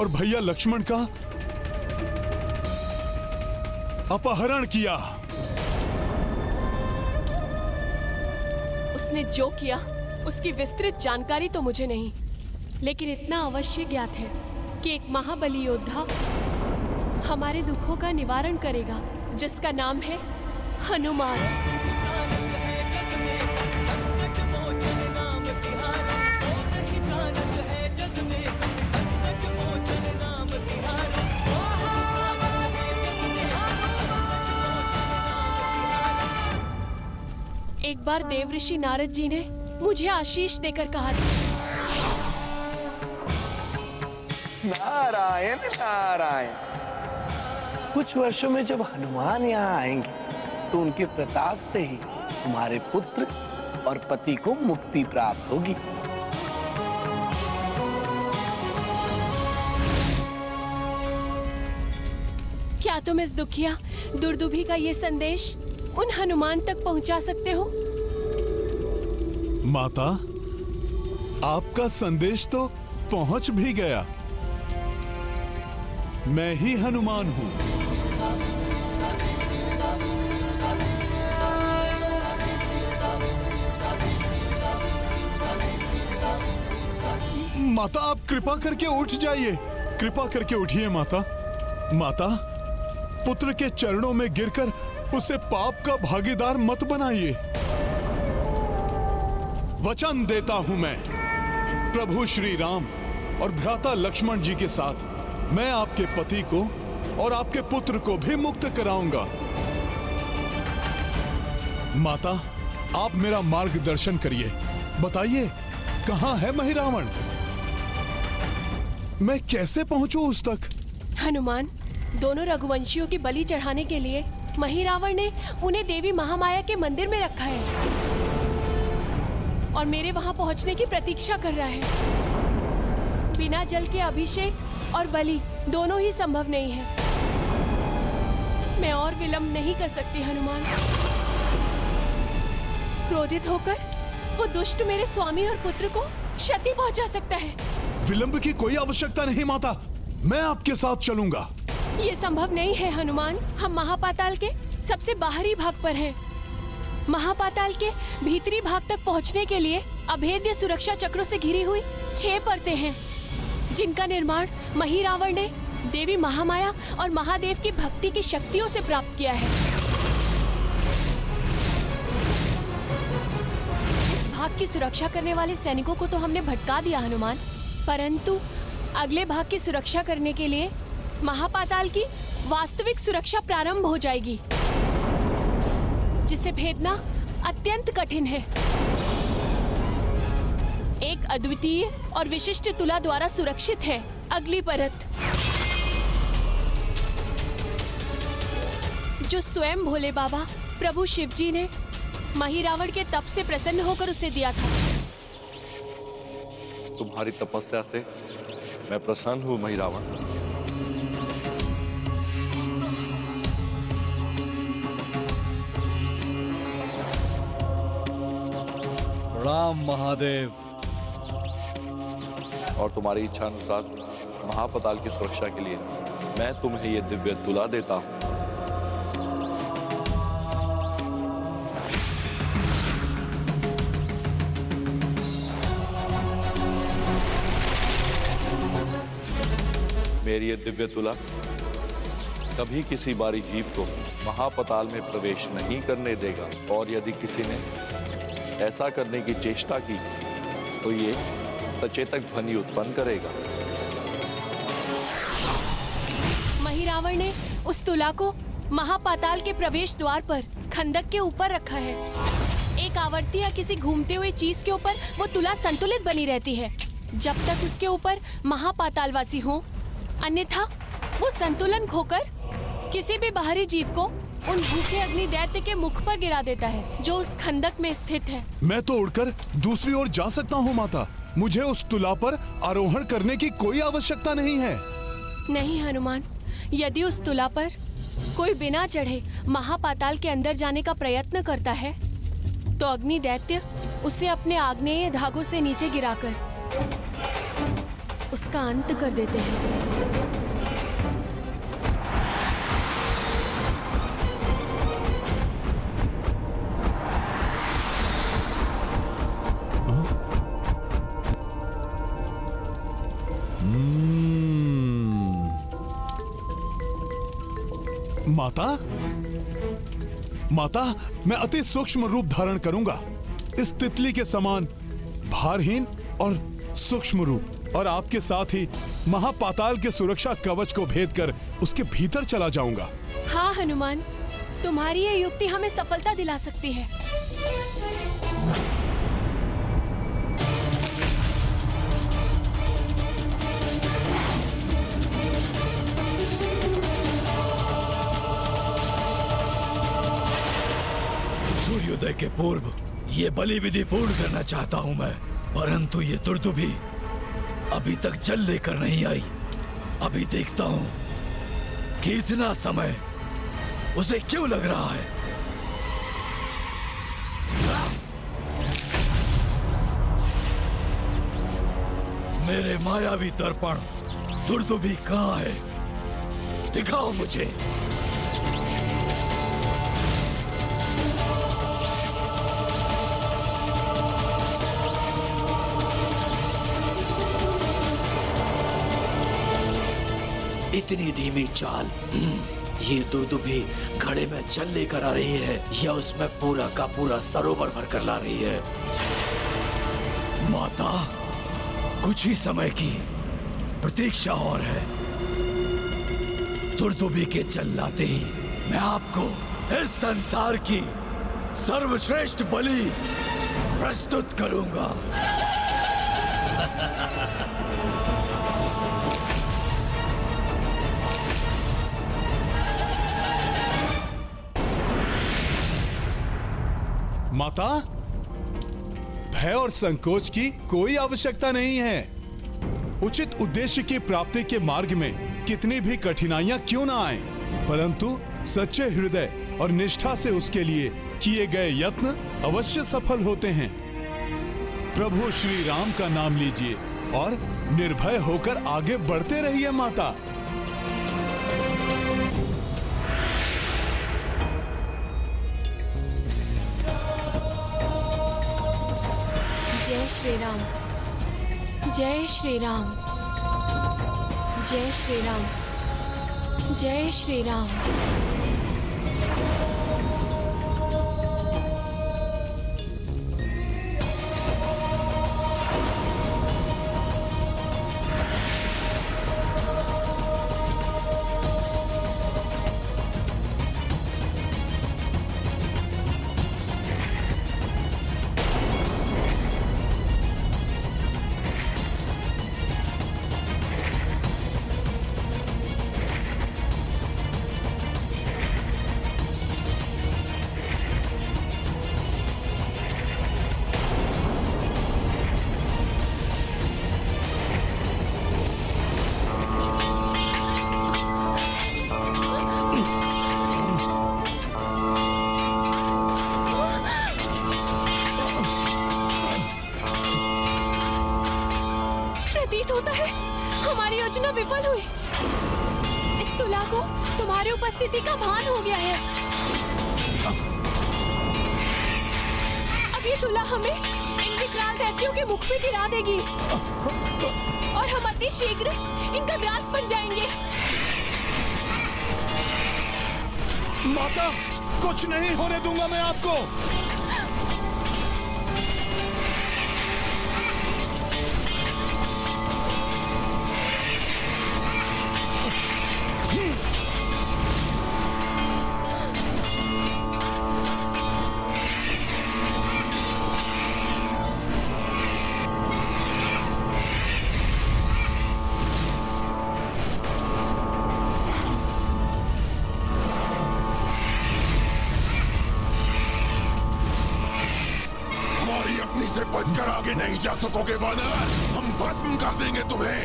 और भैया लक्ष्मण का अपहरण किया। उसने जो किया उसकी विस्तृत जानकारी तो मुझे नहीं, लेकिन इतना अवश्य ज्ञात है कि एक महाबली योद्धा हमारे दुखों का निवारण करेगा, जिसका नाम है हनुमान। एक बार देवऋषि नारद जी ने मुझे आशीष देकर कहा था, नारायण नारायण। कुछ वर्षों में जब हनुमान यहाँ आएंगे तो उनके प्रताप से ही तुम्हारे पुत्र और पति को मुक्ति प्राप्त होगी। क्या तुम इस दुखिया दुर्दुभी का ये संदेश उन हनुमान तक पहुंचा सकते हो? माता, आपका संदेश तो पहुंच भी गया। मैं ही हनुमान हूं। माता, आप कृपा करके उठ जाइए। कृपा करके उठिए माता। माता, पुत्र के चरणों में गिरकर उसे पाप का भागीदार मत बनाइए। वचन देता हूं मैं प्रभु श्री राम और भ्राता लक्ष्मण जी के साथ मैं आपके पति को और आपके पुत्र को भी मुक्त कराऊंगा। माता, आप मेरा मार्गदर्शन करिए। बताइए, कहां है महिरावण? मैं कैसे पहुंचूं उस तक? हनुमान, दोनों रघुवंशियों की बलि चढ़ाने के लिए महिरावण ने उन्हें देवी महामाया के मंदिर में रखा है और मेरे वहां पहुंचने की प्रतीक्षा कर रहा है। बिना जल के अभिषेक और बलि दोनों ही संभव नहीं है। मैं और विलंब नहीं कर सकती हनुमान। क्रोधित होकर वो दुष्ट मेरे स्वामी और पुत्र को क्षति पहुंचा सकता है। विलंब की कोई आवश्यकता नहीं माता, मैं आपके साथ चलूंगा। ये संभव नहीं है हनुमान। हम महापाताल के सबसे बाहरी भाग पर हैं। महापाताल के भीतरी भाग तक पहुंचने के लिए अभेद्य सुरक्षा चक्रों से घिरी हुई 6 परतें हैं, जिनका निर्माण महिरावण ने देवी महामाया और महादेव की भक्ति की शक्तियों से प्राप्त किया है। इस भाग की सुरक्षा करने वाले सैनिकों को तो हमने भटका दिया हनुमान, परंतु अगले भाग की सुरक्षा करने के लिए महापाताल की वास्तविक सुरक्षा प्रारंभ हो जाएगी, जिसे भेदना अत्यंत कठिन है। एक अद्वितीय और विशिष्ट तुला द्वारा सुरक्षित है अगली परत, जो स्वयं भोले बाबा प्रभु शिव जी ने महिरावण के तप से प्रसन्न होकर उसे दिया था। तुम्हारी तपस्या से मैं प्रसन्न हूँ महिरावण। राम महादेव। और तुम्हारी इच्छा अनुसार महापाताल की सुरक्षा के लिए मैं तुम्हें ये दिव्य तुला देता हूँ। मेरी ये दिव्य तुला कभी किसी बारी जीव को महापाताल में प्रवेश नहीं करने देगा, और यदि किसी ने ऐसा करने की चेष्टा की तो ये सचेतक ध्वनि उत्पन्न करेगा। महिरावण ने उस तुला को महापाताल के प्रवेश द्वार पर खंडक के ऊपर रखा है। एक आवर्ती या किसी घूमते हुए चीज के ऊपर वो तुला संतुलित बनी रहती है जब तक उसके ऊपर महापातालवासी हो, अन्यथा वो संतुलन खोकर किसी भी बाहरी जीव को उन भूखे अग्नि दैत्य के मुख पर गिरा देता है, जो उस खंडक में स्थित है। मैं तो उड़कर दूसरी ओर जा सकता हूँ माता। मुझे उस तुला पर आरोहण करने की कोई आवश्यकता नहीं है। नहीं हनुमान, यदि उस तुला पर कोई बिना चढ़े महापाताल के अंदर जाने का प्रयत्न करता है तो अग्नि दैत्य उसे अपने आग्नेय धागों से नीचे गिराकर उसका अंत कर देते हैं। माता, माता, मैं अति सूक्ष्म रूप धारण करूंगा, इस तितली के समान भारहीन और सूक्ष्म रूप, और आपके साथ ही महापाताल के सुरक्षा कवच को भेद कर उसके भीतर चला जाऊंगा। हाँ हनुमान, तुम्हारी ये युक्ति हमें सफलता दिला सकती है। सूर्योदय के पूर्व ये बलि विधि पूर्ण करना चाहता हूं मैं, परंतु ये दुर्दुभी अभी तक जल लेकर नहीं आई। अभी देखता हूं कि इतना समय उसे क्यों लग रहा है। मेरे मायावी दर्पण दुर्दुभी कहां है? दिखाओ मुझे। इतनी धीमी चाल, ये दुर्दुभी घड़े में जल लेकर आ रही है या उसमें पूरा का पूरा सरोवर भरकर ला रही है? माता, कुछ ही समय की प्रतीक्षा और है। दुर्दुभी के जल लाते ही मैं आपको इस संसार की सर्वश्रेष्ठ बलि प्रस्तुत करूंगा। माता, भय और संकोच की कोई आवश्यकता नहीं है। उचित उद्देश्य की प्राप्ति के मार्ग में कितनी भी कठिनाइयां क्यों ना आए, परंतु सच्चे हृदय और निष्ठा से उसके लिए किए गए यत्न अवश्य सफल होते हैं। प्रभु श्री राम का नाम लीजिए और निर्भय होकर आगे बढ़ते रहिए माता। जय श्री राम, जय श्री राम, जय श्री राम, जय श्री राम। होता है हमारी योजना विफल हुई। इस तुला को तुम्हारी उपस्थिति का भान हो गया है। अब ये तुला हमें इन विकराल दैत्यों के मुख पे गिरा देगी और हम अति शीघ्र इनका ग्रास बन जाएंगे। माता, कुछ नहीं होने दूंगा मैं आपको। से बचकर आगे नहीं जा सकोगे वानर, हम भस्म कर देंगे तुम्हें।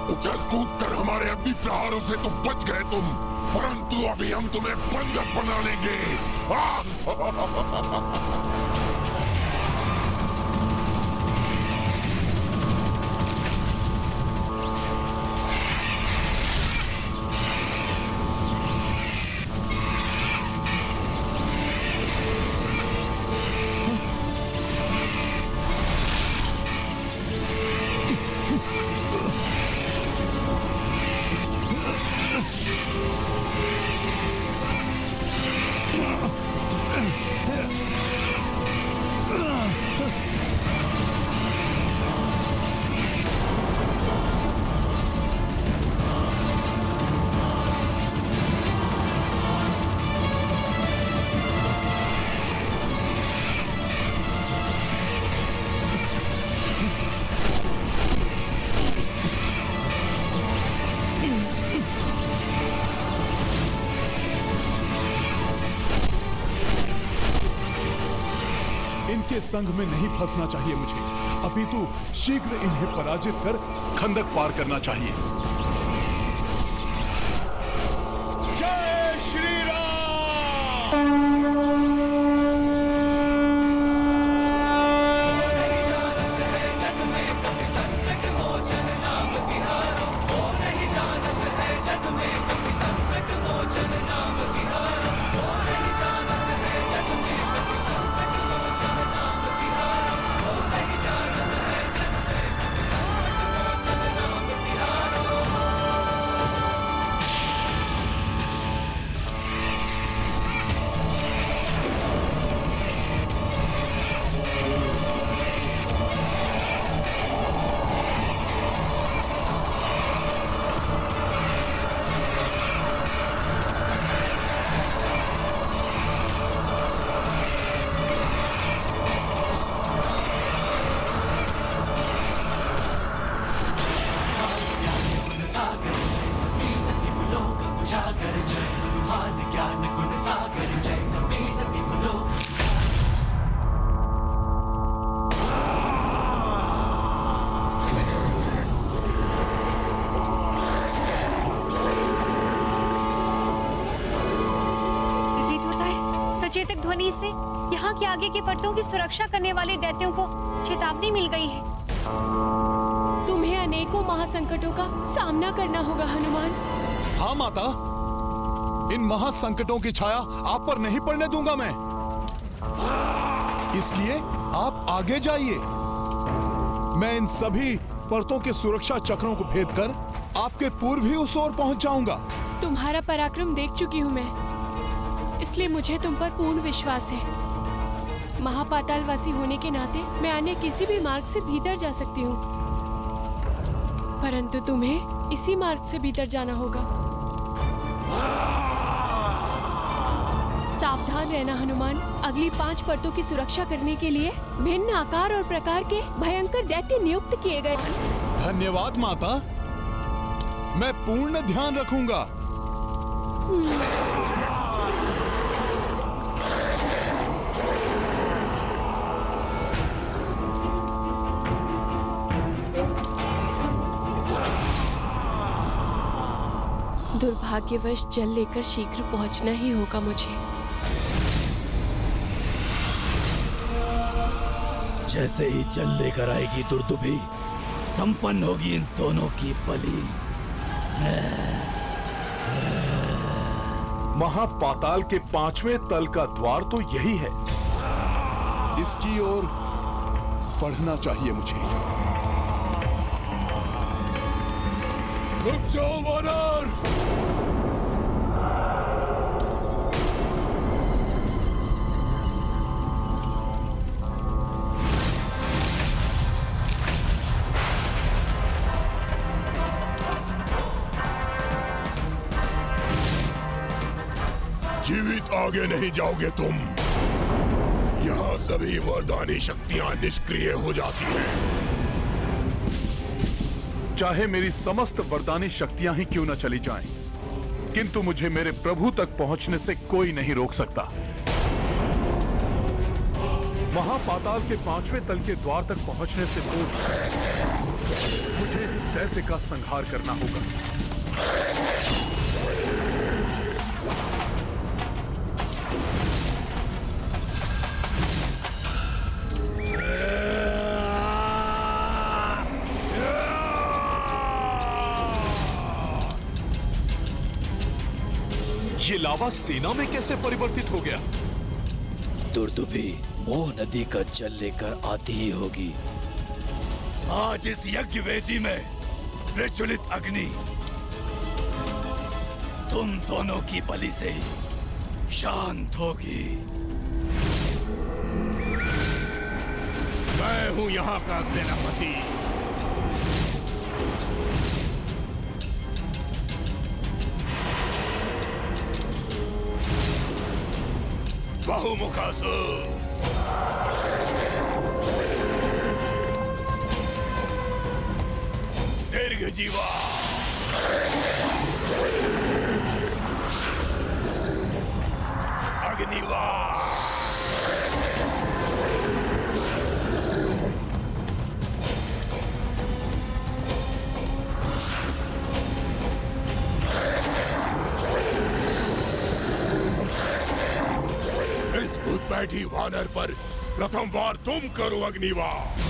उछल कूद कर आदि प्रहारों से तो बच गए तुम, परंतु अभी हम तुम्हें बंधक बना लेंगे। इनके संग में नहीं फंसना चाहिए मुझे, अपितु शीघ्र इन्हें पराजित कर खंदक पार करना चाहिए। जय श्री सचेतक ध्वनि से यहाँ के आगे की परतों की सुरक्षा करने वाले दैत्यों को चेतावनी मिल गई है। तुम्हें अनेकों महासंकटों का सामना करना होगा हनुमान। हाँ माता, इन महासंकटों की छाया आप पर नहीं पड़ने दूंगा मैं, इसलिए आप आगे जाइए। मैं इन सभी परतों के सुरक्षा चक्रों को भेद कर आपके पूर्व ही उस ओर पहुंच जाऊंगा। तुम्हारा पराक्रम देख चुकी हूँ मैं, इसलिए मुझे तुम पर पूर्ण विश्वास है। महापाताल वासी होने के नाते मैं अन्य किसी भी मार्ग से भीतर जा सकती हूँ, परंतु तुम्हें इसी मार्ग से भीतर जाना होगा। सावधान रहना हनुमान। अगली 5 परतों की सुरक्षा करने के लिए भिन्न आकार और प्रकार के भयंकर दैत्य नियुक्त किए गए। धन्यवाद माता, मैं पूर्ण ध्यान रखूंगा। दुर्भाग्यवश जल लेकर शीघ्र पहुंचना ही होगा मुझे। जैसे ही जल लेकर आएगी दुर्दुभी, संपन्न होगी इन दोनों की बलि। महापाताल के 5वें तल का द्वार तो यही है, इसकी ओर बढ़ना चाहिए मुझे। रुक जाओ वानर! जीवित आगे नहीं जाओगे तुम। यहाँ सभी वरदानी शक्तियाँ निष्क्रिय हो जाती हैं। चाहे मेरी समस्त वरदानी शक्तियां ही क्यों न चली जाएं, किंतु मुझे मेरे प्रभु तक पहुंचने से कोई नहीं रोक सकता। महापाताल के 5वें तल के द्वार तक पहुंचने से पूर्व मुझे इस दैत्य का संहार करना होगा। ये लावा सेना में कैसे परिवर्तित हो गया? दुर्दुभी मोह नदी का जल लेकर आती ही होगी। आज इस यज्ञ वेदी में प्रज्वलित अग्नि तुम दोनों की बलि से ही शांत होगी। मैं हूं यहाँ का सेनापति। बहुमुखासुर, दीर्घजीवा, अग्निवार, बैठी वानर पर प्रथम बार तुम करो अग्निवार।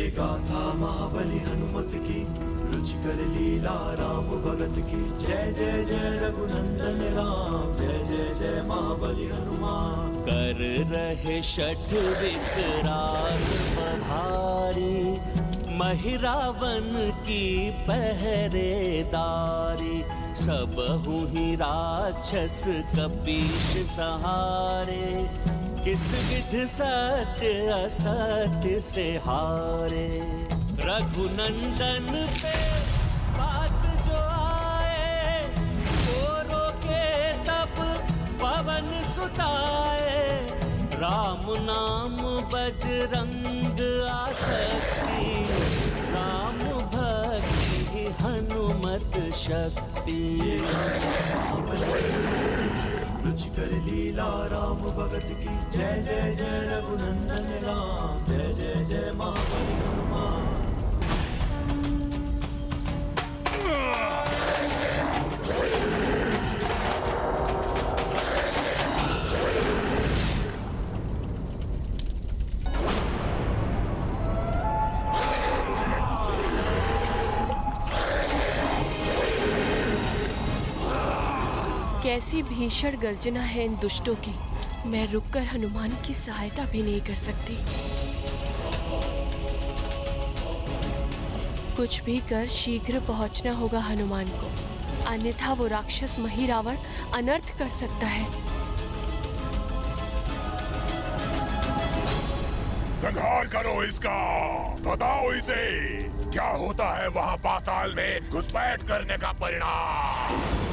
गाथा महाबली हनुमत की, रुचिकर लीला राम भगत की। जय जय जय रघुनंदन राम, जय जय जय महाबली हनुमान। कर रहे छठ विकराल भारी, महिरावन की पहरेदारी। सबहु ही राक्षस कपीश सहारे, किस विध सत्य असत्य से हारे। रघुनंदन पे बात जो आए, वो रोके तब पवन सुताए। राम नाम बजरंग आसक्ति, राम भक्ति हनुमत शक्ति। रुचिकर लीला राम भगत की। जय जय जय रघुनंदन राम, जय जय जय महाबली हनुमान। कैसी भीषण गर्जना है इन दुष्टों की। मैं रुककर हनुमान की सहायता भी नहीं कर सकती। कुछ भी कर शीघ्र पहुंचना होगा हनुमान को, अन्यथा वो राक्षस महिरावण अनर्थ कर सकता है। संहार करो इसका, बताओ इसे क्या होता है वहाँ पाताल में घुसपैठ करने का परिणाम।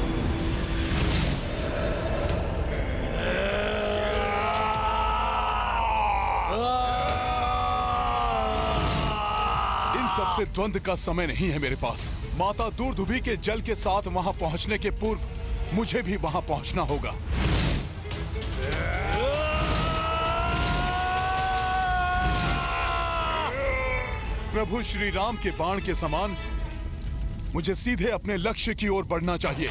सबसे द्वंद्व का समय नहीं है मेरे पास। माता दूरदुभी के जल के साथ वहां पहुंचने के पूर्व मुझे भी वहां पहुंचना होगा। प्रभु श्री राम के बाण के समान मुझे सीधे अपने लक्ष्य की ओर बढ़ना चाहिए।